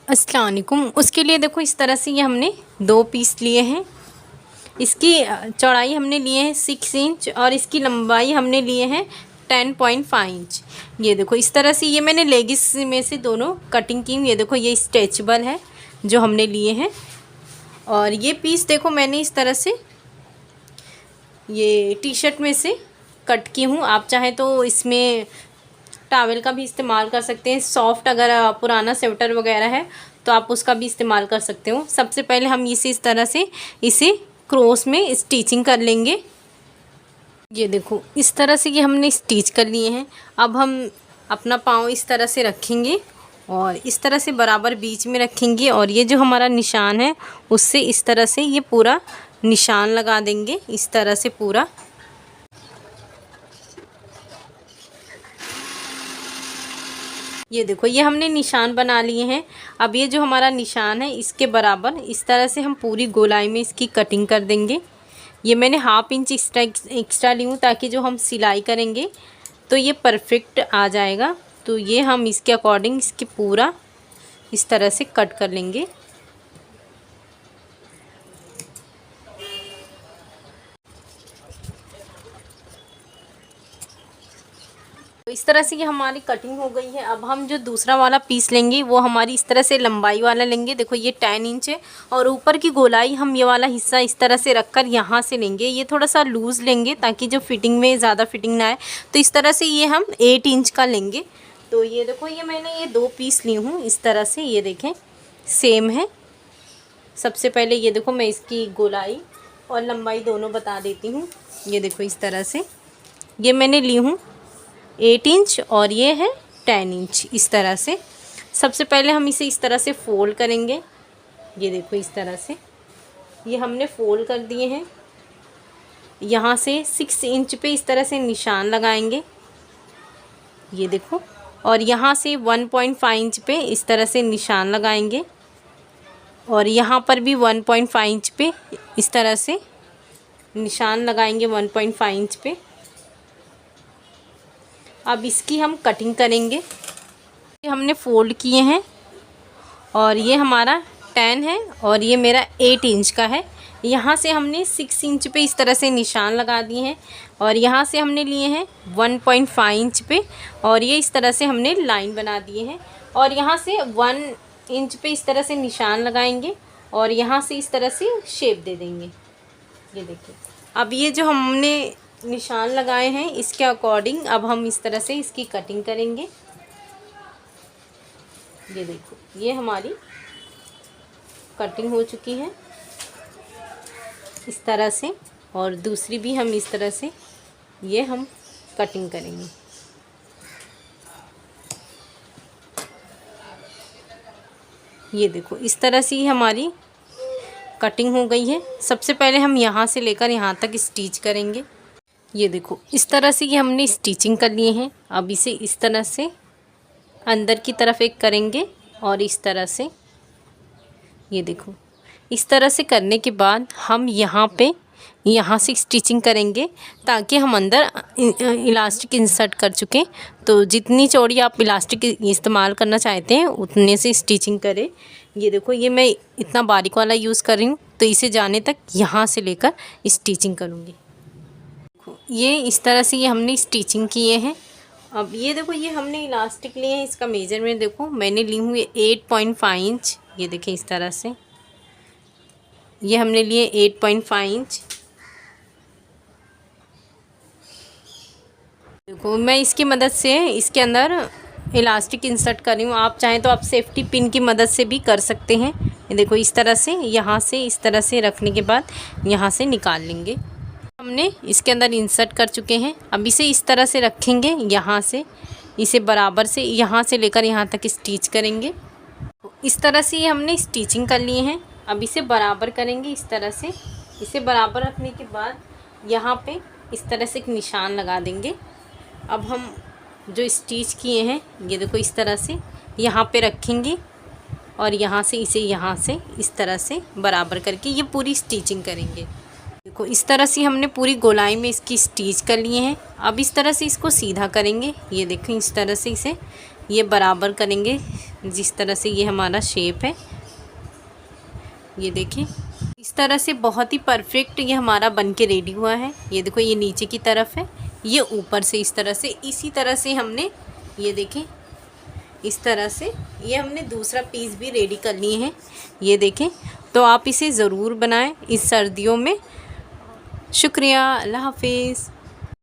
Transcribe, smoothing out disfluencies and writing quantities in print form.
अस्सलाम वालेकुम। उसके लिए देखो इस तरह से ये हमने 2 पीस लिए हैं। इसकी चौड़ाई हमने लिए हैं 6 इंच और इसकी लंबाई हमने लिए हैं 10.5 इंच। ये देखो इस तरह से ये मैंने लेगिस में से दोनों कटिंग की। ये देखो ये स्ट्रेचेबल है जो हमने लिए हैं। और ये पीस देखो मैंने इस तरह से ये टी शर्ट में से कट की हूँ। आप चाहे तो इसमें टॉवल का भी इस्तेमाल कर सकते हैं। सॉफ्ट अगर पुराना स्वेटर वगैरह है तो आप उसका भी इस्तेमाल कर सकते हो। सबसे पहले हम इस तरह से इसे क्रॉस में स्टिचिंग कर लेंगे। ये देखो इस तरह से ये हमने स्टिच कर लिए हैं। अब हम अपना पाँव इस तरह से रखेंगे और इस तरह से बराबर बीच में रखेंगे और ये जो हमारा निशान है उससे इस तरह से ये पूरा निशान लगा देंगे। इस तरह से पूरा ये देखो ये हमने निशान बना लिए हैं। अब ये जो हमारा निशान है इसके बराबर इस तरह से हम पूरी गोलाई में इसकी कटिंग कर देंगे। ये मैंने हाफ इंच एक्स्ट्रा ली हूँ ताकि जो हम सिलाई करेंगे तो ये परफेक्ट आ जाएगा। तो ये हम इसके अकॉर्डिंग इसके पूरा इस तरह से कट कर लेंगे। तो इस तरह से ये हमारी कटिंग हो गई है। अब हम जो दूसरा वाला पीस लेंगे वो हमारी इस तरह से लंबाई वाला लेंगे। देखो ये 10 इंच है और ऊपर की गोलाई हम ये वाला हिस्सा इस तरह से रखकर यहाँ से लेंगे। ये थोड़ा सा लूज़ लेंगे ताकि जो फिटिंग में ज़्यादा फिटिंग ना आए। तो इस तरह से ये हम 8 इंच का लेंगे। तो ये देखो ये मैंने ये 2 पीस ली हूँ इस तरह से। ये देखें सेम है। सबसे पहले ये देखो मैं इसकी गोलाई और लंबाई दोनों बता देती हूँ। ये देखो इस तरह से ये मैंने ली हूँ 8 इंच और ये है 10 इंच। इस तरह से सबसे पहले हम इसे इस तरह से फ़ोल्ड करेंगे। ये देखो इस तरह से ये हमने फ़ोल्ड कर दिए हैं। यहाँ से 6 इंच पे इस तरह से निशान लगाएंगे। ये देखो और यहाँ से 1.5 इंच पे इस तरह से निशान लगाएंगे और यहाँ पर भी 1.5 इंच पे इस तरह से निशान लगाएंगे 1.5 इंच पे। अब इसकी हम कटिंग करेंगे। ये हमने फ़ोल्ड किए हैं और ये हमारा 10 है और ये मेरा 8 इंच का है। यहाँ से हमने 6 इंच पे इस तरह से निशान लगा दिए हैं और यहाँ से हमने लिए हैं 1.5 इंच पे और ये इस तरह से हमने लाइन बना दिए हैं और यहाँ से 1 इंच पे इस तरह से निशान लगाएंगे और यहाँ से इस तरह से शेप दे देंगे। ये देखिए अब ये जो हमने निशान लगाए हैं इसके अकॉर्डिंग अब हम इस तरह से इसकी कटिंग करेंगे। ये देखो ये हमारी कटिंग हो चुकी है इस तरह से और दूसरी भी हम इस तरह से ये हम कटिंग करेंगे। ये देखो इस तरह से ही हमारी कटिंग हो गई है। सबसे पहले हम यहाँ से लेकर यहाँ तक स्टिच करेंगे। ये देखो इस तरह से ये हमने स्टिचिंग कर लिए हैं। अब इसे इस तरह से अंदर की तरफ एक करेंगे और इस तरह से ये देखो इस तरह से करने के बाद हम यहाँ से स्टिचिंग करेंगे ताकि हम अंदर इलास्टिक इंसर्ट कर चुकें। तो जितनी चौड़ी आप इलास्टिक इस्तेमाल करना चाहते हैं उतने से स्टिचिंग करें। ये देखो ये मैं इतना बारीक वाला यूज़ कर रही हूँ तो इसे जाने तक यहाँ से लेकर स्टिचिंग करूँगी। ये इस तरह से ये हमने स्टिचिंग किए हैं। अब ये देखो ये हमने इलास्टिक लिए हैं। इसका मेजरमेंट देखो मैंने ली हूँ 8.5 इंच। ये देखें इस तरह से ये हमने लिए 8.5 इंच। देखो मैं इसकी मदद से इसके अंदर इलास्टिक इंसर्ट कर रही हूँ। आप चाहें तो आप सेफ्टी पिन की मदद से भी कर सकते हैं। ये देखो इस तरह से यहाँ से इस तरह से रखने के बाद यहाँ से निकाल लेंगे। हमने इसके अंदर इंसर्ट कर चुके हैं। अब इसे इस तरह से रखेंगे। यहाँ से इसे बराबर से यहाँ से लेकर यहाँ तक स्टिच करेंगे। इस तरह से ये हमने स्टिचिंग कर लिए हैं। अब इसे बराबर करेंगे इस तरह से। इसे बराबर रखने के बाद यहाँ पे इस तरह से एक निशान लगा देंगे। अब हम जो स्टिच किए हैं ये देखो इस तरह से यहाँ पे रखेंगे और यहाँ से इसे यहाँ से इस तरह से बराबर करके ये पूरी स्टिचिंग करेंगे। देखो इस तरह से हमने पूरी गोलाई में इसकी स्टिच कर लिए हैं। अब इस तरह से इसको सीधा करेंगे। ये देखो इस तरह से इसे ये बराबर करेंगे जिस तरह से ये हमारा शेप है। ये देखिए इस तरह से बहुत ही परफेक्ट ये हमारा बन के रेडी हुआ है। ये देखो ये नीचे की तरफ है, ये ऊपर से इस तरह से, इसी तरह से हमने ये देखें इस तरह से ये हमने दूसरा पीस भी रेडी कर लिए हैं। ये देखें, तो आप इसे ज़रूर बनाएं इस सर्दियों में। शुक्रिया, अल्लाह हाफिज़।